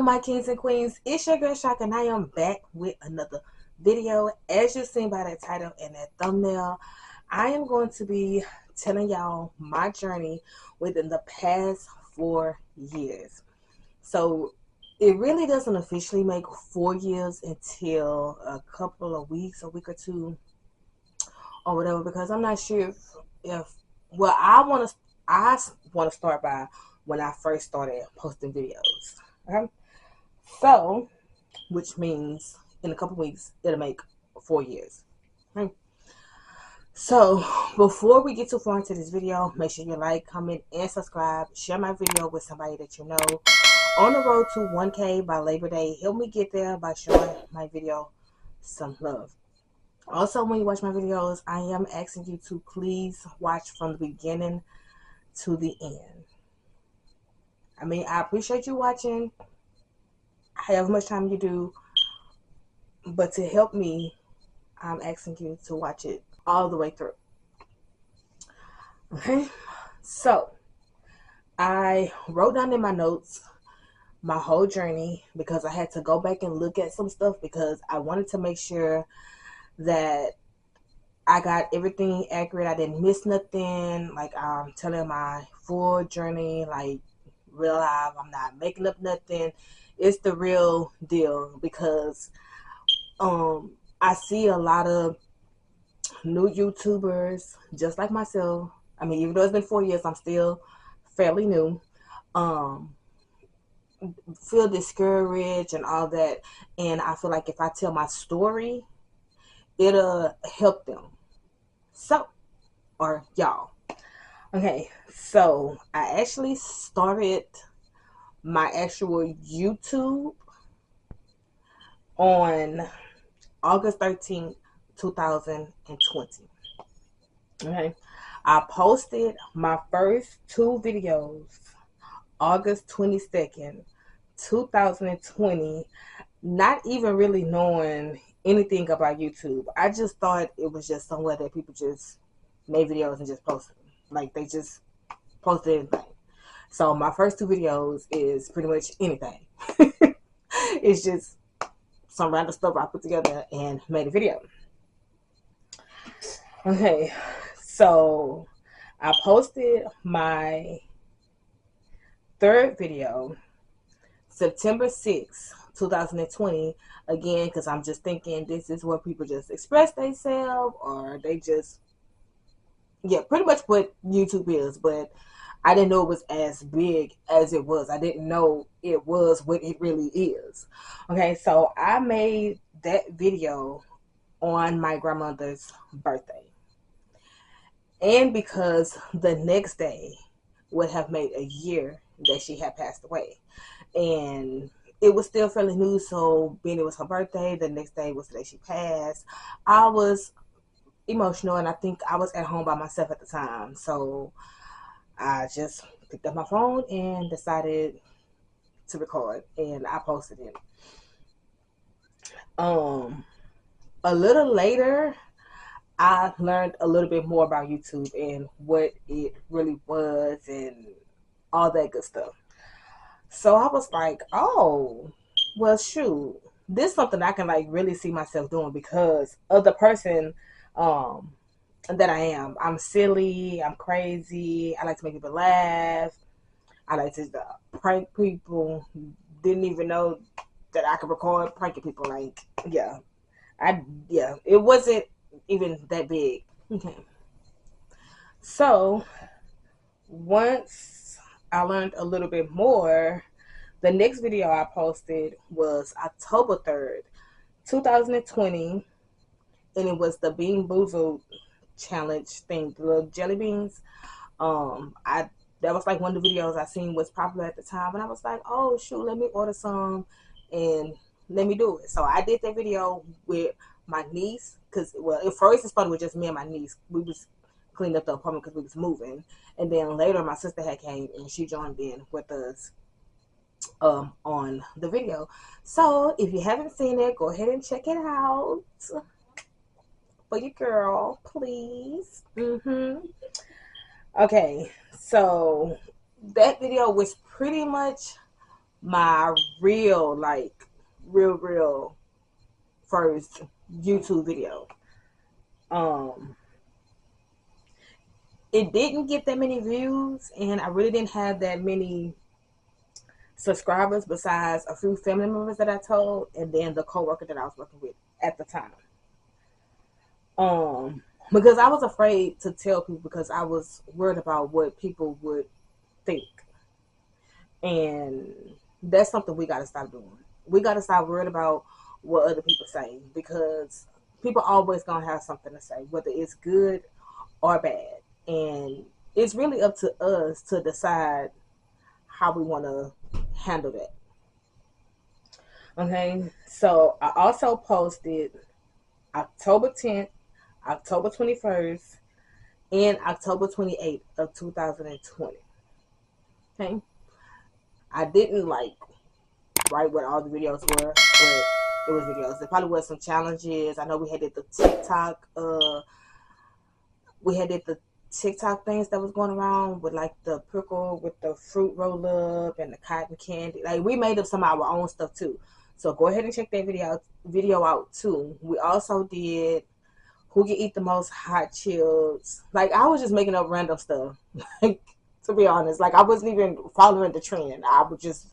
up, my kings and queens? It's your girl Shock, and I am back with another video. As you've seen by that title and that thumbnail, I am going to be telling y'all my journey within the past 4 years. So it really doesn't officially make 4 years until a couple of weeks, a week or two, or whatever, because I'm not sure if well, I want to start by when I first started posting videos. Okay, so which means in a couple weeks it'll make 4 years. Okay. So before we get too far into this video, make sure you like, comment, and subscribe. Share my video with somebody that you know. On the road to 1K by Labor Day. Help me get there by showing my video some love. Also, when you watch my videos, I am asking you to please watch from the beginning to the end. I mean, I appreciate you watching however much time you do, but to help me, I'm asking you to watch it all the way through. Okay, so I wrote down in my notes my whole journey because I had to go back and look at some stuff because I wanted to make sure that I got everything accurate. I didn't miss nothing. Like, I'm telling my full journey, like real life. I'm not making up nothing. It's the real deal because I see a lot of new YouTubers just like myself. I mean, even though it's been 4 years, I'm still fairly new. Um, feel discouraged and all that, and I feel like if I tell my story, it'll help them. So, or y'all. Okay, so I actually started my actual YouTube on August 13th, 2020. Okay, I posted my first two videos August 22nd, 2020, not even really knowing anything about YouTube. I just thought it was just somewhere that people just made videos and just posted them. Like, they just posted anything. So my first two videos is pretty much anything. It's just some random stuff I put together and made a video. Okay, so I posted my third video September 6th, 2020, again, because I'm just thinking this is where people just express themselves, or they just, yeah, pretty much what YouTube is, but I didn't know it was as big as it was. I didn't know it was what it really is. Okay, so I made that video on my grandmother's birthday. And because the next day would have made a year that she had passed away. And it was still fairly new, so being it was her birthday, the next day was the day she passed, I was emotional, and I think I was at home by myself at the time. So I just picked up my phone and decided to record, and I posted it. A little later, I learned a little bit more about YouTube and what it really was and all that good stuff. So I was like, oh, well, shoot, this is something I can like really see myself doing because of the person um, that I am. I'm silly. I'm crazy. I like to make people laugh. I like to prank people. Didn't even know that I could record pranking people. Like, yeah, it wasn't even that big. Okay. So once I learned a little bit more, the next video I posted was October 3rd, 2020, and it was the Bean Boozled challenge thing, the little jelly beans. I That was like one of the videos I seen was popular at the time, and I was like, oh shoot, let me order some and let me do it. So I did that video with my niece because, well, at first it started with just me and my niece. We was cleaning up the apartment because we was moving, and then later my sister had came and she joined in with us on the video. So if you haven't seen it, go ahead and check it out for your girl, please. Okay, so that video was pretty much my real, like, real first YouTube video. Um, it didn't get that many views, and I really didn't have that many subscribers besides a few family members that I told, and then the coworker that I was working with at the time. Because I was afraid to tell people because I was worried about what people would think. And that's something we got to stop doing. We got to stop worried about what other people say, because people always going to have something to say, whether it's good or bad. And it's really up to us to decide how we want to handle that. Okay, so I also posted October 10th, October 21st, and October 28th of 2020. Okay, I didn't like write what all the videos were, but it was videos. There probably was some challenges. I know we had the TikTok, we had the TikTok things that was going around with like the pickle with the fruit roll up and the cotton candy. Like we made up some of our own stuff too. So go ahead and check that video out too. We also did who can eat the most hot chills. Like I was just making up random stuff. Like to be honest, like I wasn't even following the trend. I was just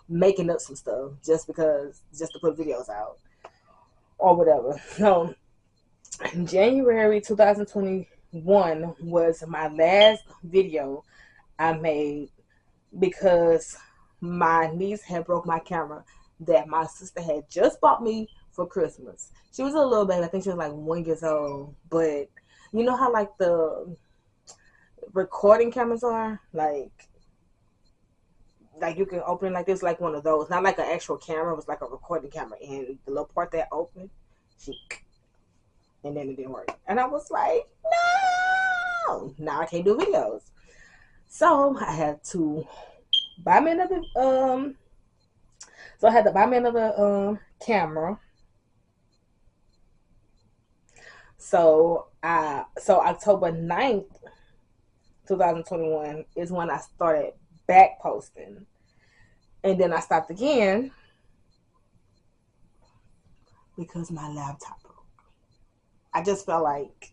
making up some stuff just to put videos out or whatever. So January 2021 was my last video I made because my niece had broke my camera that my sister had just bought me for Christmas. She was a little baby. I think she was like 1 year old. But you know how like the recording cameras are? Like you can open it like this, like one of those. Not like an actual camera. It was like a recording camera. And the little part that opened, and then it didn't work. And I was like, no! Now I can't do videos. So I had to buy me another camera. So October 9th, 2021 is when I started back posting. And then I stopped again because my laptop broke. I just felt like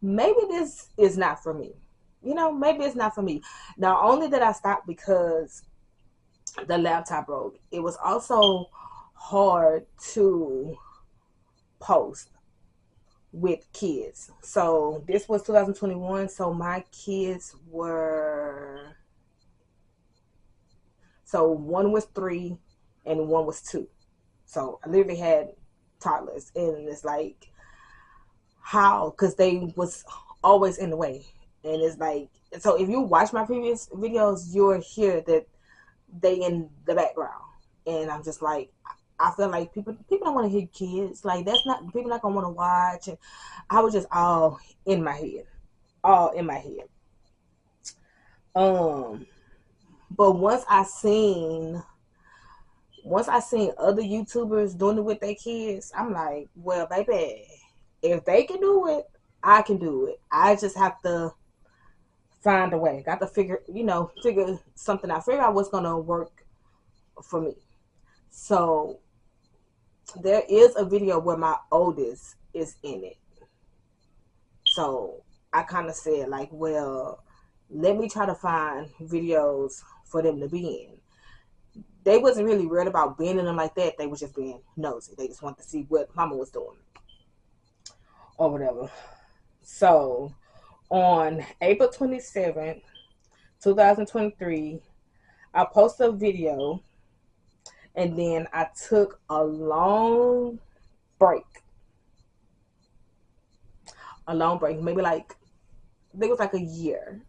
maybe this is not for me. Maybe it's not for me. Not only did I stop because the laptop broke, it was also hard to post with kids. So this was 2021. So my kids were, so one was 3 and one was 2. So I literally had toddlers, and it's like how, because they was always in the way. And it's like, so if you watch my previous videos, you'll hear that they in the background. And I'm just like, I feel like people don't want to hear kids. Like that's not, people not gonna want to watch. And I was just all in my head. But once I seen other YouTubers doing it with their kids, I'm like, well, baby, if they can do it, I can do it. I just have to find a way. Got to figure something out. Figure out what's gonna work for me. So there is a video where my oldest is in it. So I kind of said like, well, let me try to find videos for them to be in. They wasn't really worried about being in them like that. They was just being nosy. They just wanted to see what mama was doing or whatever. So on April 27th, 2023, I posted a video, and then I took a long break. Maybe like, I think it was like a year,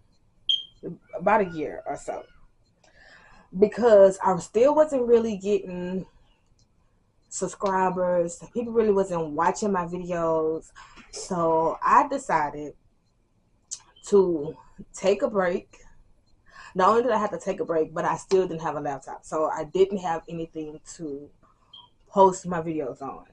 about a year or so, because I still wasn't really getting subscribers. People really wasn't watching my videos. So I decided to take a break. Not only did I have to take a break, but I still didn't have a laptop. So I didn't have anything to post my videos on,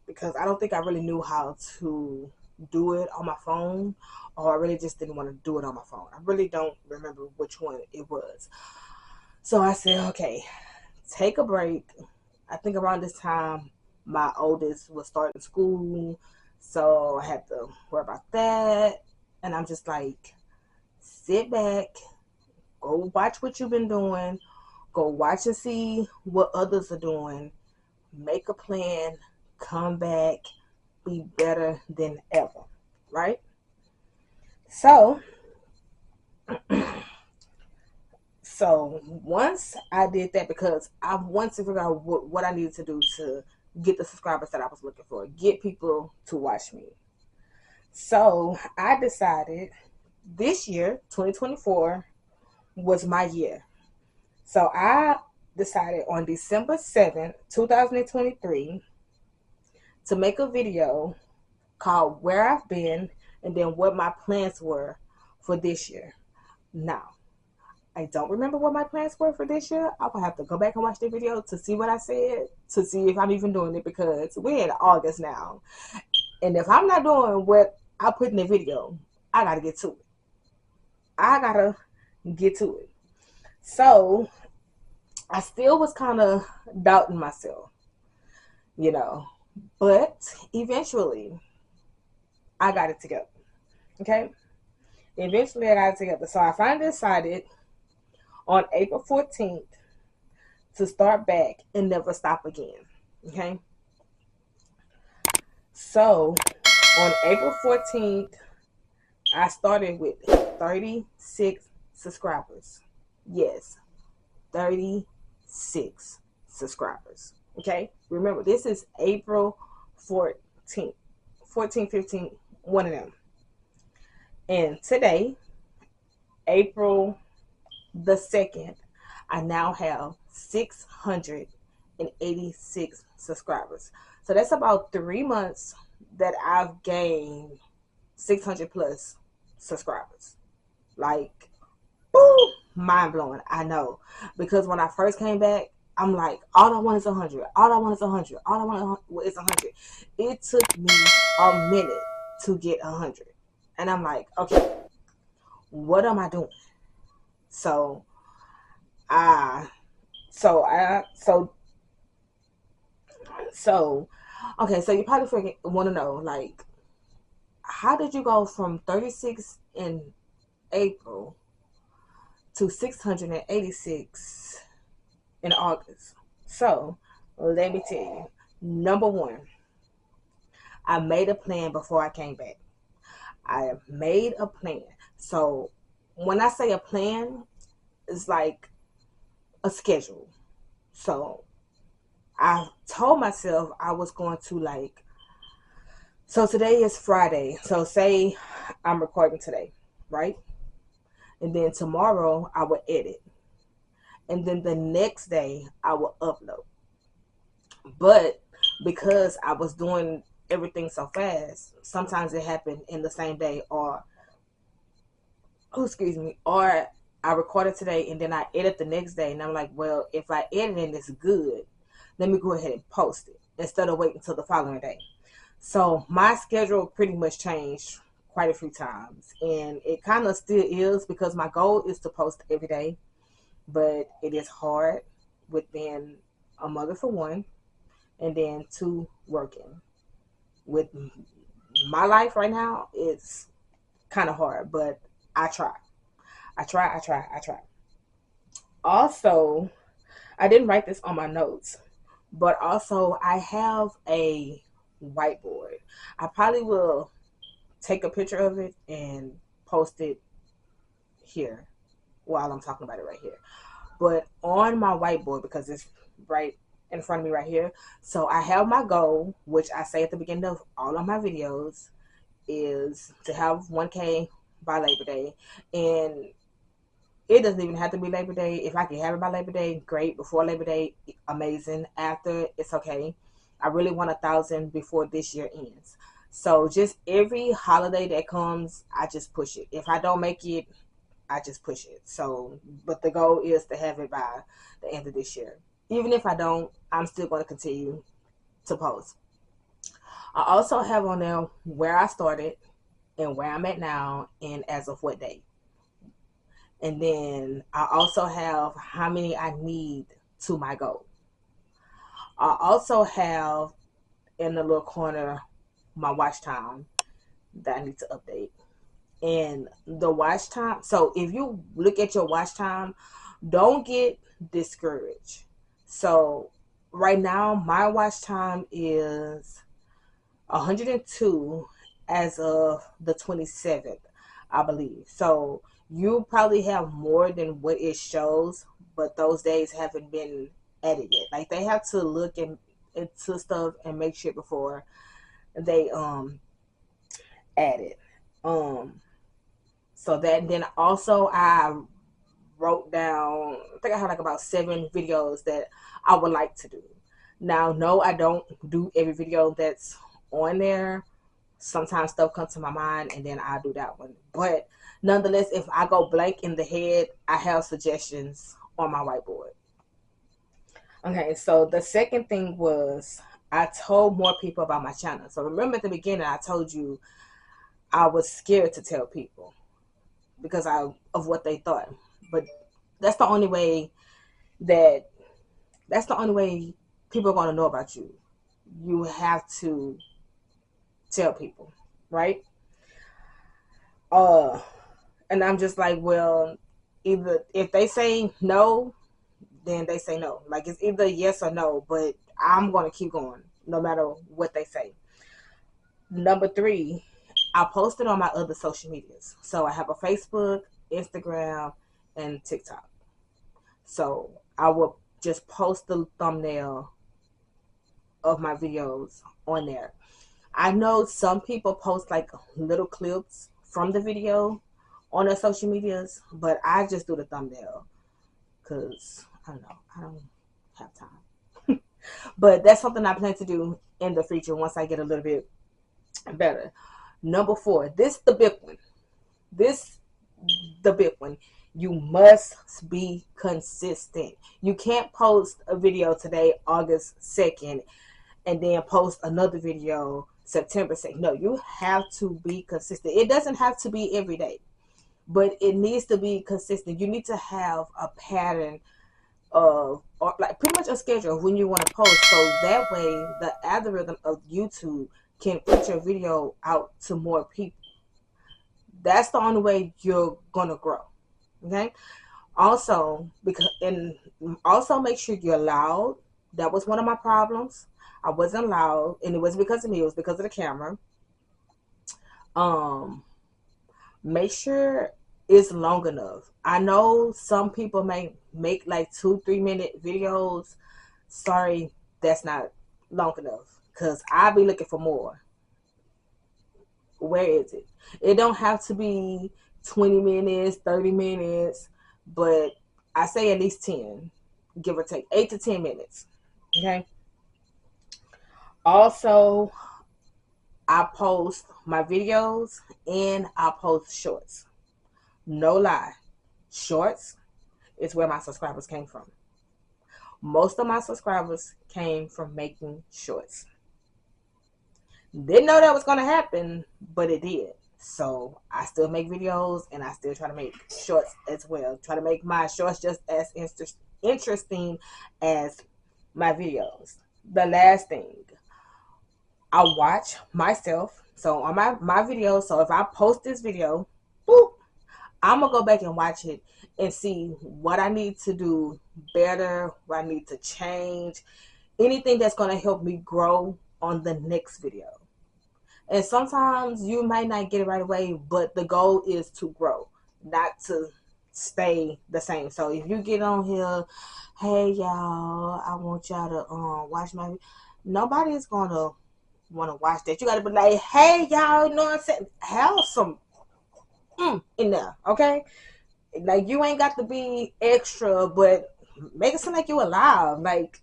because I don't think I really knew how to do it on my phone, or I really just didn't want to do it on my phone. I really don't remember which one it was. So I said, okay, take a break. I think around this time, my oldest was starting school, so I had to worry about that. And I'm just like, sit back, go watch what you've been doing, go watch and see what others are doing, make a plan, come back, be better than ever, right? So, so once I did that, because I wanted to figure out what I needed to do to get the subscribers that I was looking for, get people to watch me. So I decided this year, 2024, was my year. So I decided on December 7th, 2023, to make a video called Where I've Been and then what my plans were for this year. Now, I don't remember what my plans were for this year. I will have to go back and watch the video to see what I said, to see if I'm even doing it, because we're in August now. And if I'm not doing what I put in the video, I got to get to it. I got to get to it. So I still was kind of doubting myself, you know, but eventually I got it together. Okay. Eventually I got it together. So I finally decided on April 14th to start back and never stop again. Okay. So on April 14th, I started with 36 subscribers. Yes, 36 subscribers. Okay. Remember, this is April 14th, 14, 15, one of them. And today, April the 2nd, I now have 686 subscribers. So that's about 3 months that I've gained 600 plus subscribers. Like, boom, mind blowing. I know. Because when I first came back, I'm like, all I want is 100. All I want is 100. All I want is 100. It took me a minute to get 100. And I'm like, okay, what am I doing? So I so I so okay, so you probably want to know, like, how did you go from 36 in April to 686 in August? So let me tell you. Number one, I made a plan before I came back. I made a plan. So when I say a plan, it's like a schedule. So I told myself I was going to, like, so today is Friday. So say I'm recording today, right? And then tomorrow I will edit. And then the next day I will upload. But because I was doing everything so fast, sometimes it happened in the same day, or, oh, excuse me, or I recorded today and then I edit the next day. And I'm like, well, if I edit and it's good, let me go ahead and post it instead of waiting until the following day. So my schedule pretty much changed quite a few times, and it kind of still is, because my goal is to post every day, but it is hard with being a mother for one, and then two, working. With my life right now, it's kind of hard, but I try. I try. Also, I didn't write this on my notes, but also I have a whiteboard. I probably will take a picture of it and post it here while I'm talking about it right here. But on my whiteboard, because it's right in front of me right here, so I have my goal, which I say at the beginning of all of my videos, is to have 1K by Labor Day. And it doesn't even have to be Labor Day. If I can have it by Labor Day, great. Before Labor Day, amazing. After, it's okay. I really want 1,000 before this year ends. So just every holiday that comes, I just push it. If I don't make it, I just push it. So, but the goal is to have it by the end of this year. Even if I don't, I'm still going to continue to post. I also have on there where I started and where I'm at now and as of what day. And then I also have how many I need to my goal. I also have in the little corner my watch time that I need to update. And the watch time, so if you look at your watch time, don't get discouraged. So right now my watch time is 102 as of the 27th, I believe. So you probably have more than what it shows, but those days haven't been added yet. Like they have to look into stuff and make sure before they add it. Um so that then also I wrote down, I think I had like about 7 videos that I would like to do. Now, no, I don't do every video that's on there. Sometimes stuff comes to my mind and then I do that one. But nonetheless, if I go blank in the head, I have suggestions on my whiteboard. Okay, so the second thing was I told more people about my channel. So remember at the beginning, I told you I was scared to tell people because of what they thought. But that's the only way that that's the only way people are going to know about you. You have to tell people, right? Uh, and I'm just like, well, either if they say no, then they say no. Like it's either yes or no, but I'm going to keep going no matter what they say. Number 3, I posted on my other social medias. So I have a Facebook, Instagram, and TikTok. So I will just post the thumbnail of my videos on there. I know some people post like little clips from the video on their social medias, but I just do the thumbnail because I don't know, I don't have time. But that's something I plan to do in the future once I get a little bit better. Number 4, this the big one. This the big one. You must be consistent. You can't post a video today, August 2nd, and then post another video September 2nd. No, you have to be consistent. It doesn't have to be every day, but it needs to be consistent. You need to have a pattern of, or like pretty much a schedule of when you want to post, so that way the algorithm of YouTube can put your video out to more people. That's the only way you're gonna grow. Okay. Also, because and also make sure you're loud. That was one of my problems. I wasn't loud, and it wasn't because of me. It was because of the camera. Um, Make sure it's long enough. I know some people may make like 2-3 minute videos. Sorry, that's not long enough because I'll be looking for more. Where is it? It don't have to be 20 minutes, 30 minutes, but I say at least 10, give or take 8 to 10 minutes. Okay. Also, I post my videos and I post shorts. No lie. Shorts is where my subscribers came from. Most of my subscribers came from making shorts. Didn't know that was going to happen, but it did. So I still make videos and I still try to make shorts as well. Try to make my shorts just as interesting as my videos. The last thing, I watch myself. So on my videos, so if I post this video, boop, I'm going to go back and watch it and see what I need to do better, what I need to change, anything that's going to help me grow on the next video. And sometimes you might not get it right away, but the goal is to grow, not to stay the same. So if you get on here, hey y'all, I want y'all to watch my, nobody's gonna want to watch that. You gotta be like, hey y'all, you know what I'm saying? Have some in there, okay? Like you ain't got to be extra, but make it seem like you alive. Like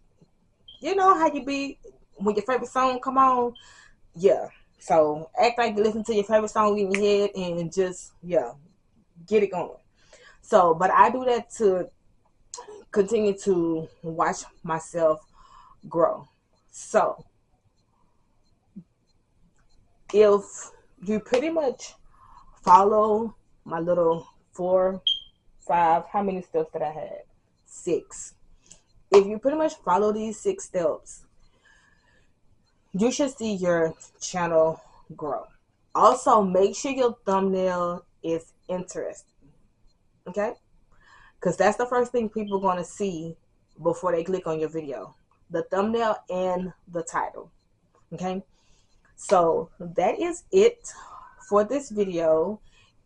you know how you be when your favorite song come on, yeah. So act like you listen to your favorite song in your head and just get it going. So, but I do that to continue to watch myself grow. So if you pretty much follow my little 4, 5, how many steps did I have? 6. if you pretty much follow these 6 steps, you should see your channel grow. Also, make sure your thumbnail is interesting, okay? Because that's the first thing people are going to see before they click on your video. The thumbnail and the title, okay? So that is it for this video.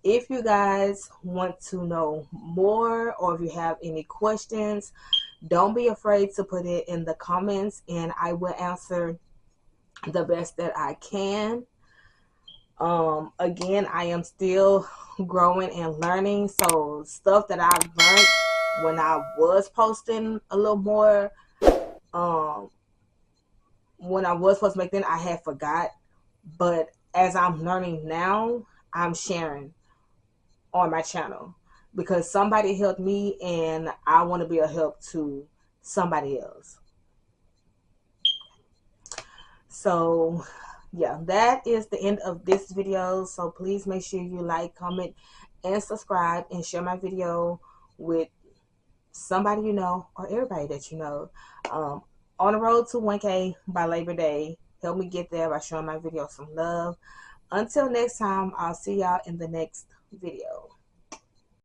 If you guys want to know more, or if you have any questions, don't be afraid to put it in the comments, and I will answer the best that I can. Again, I am still growing and learning, so stuff that I've learned when I was posting a little more, when I was supposed to make, then I had forgot. But as I'm learning now, I'm sharing on my channel because somebody helped me and I want to be a help to somebody else. So yeah, that is the end of this video. So please make sure you like, comment, and subscribe, and share my video with somebody you know or everybody that you know. On the road to 1K by Labor Day. Help me get there by showing my video some love. Until next time, I'll see y'all in the next video.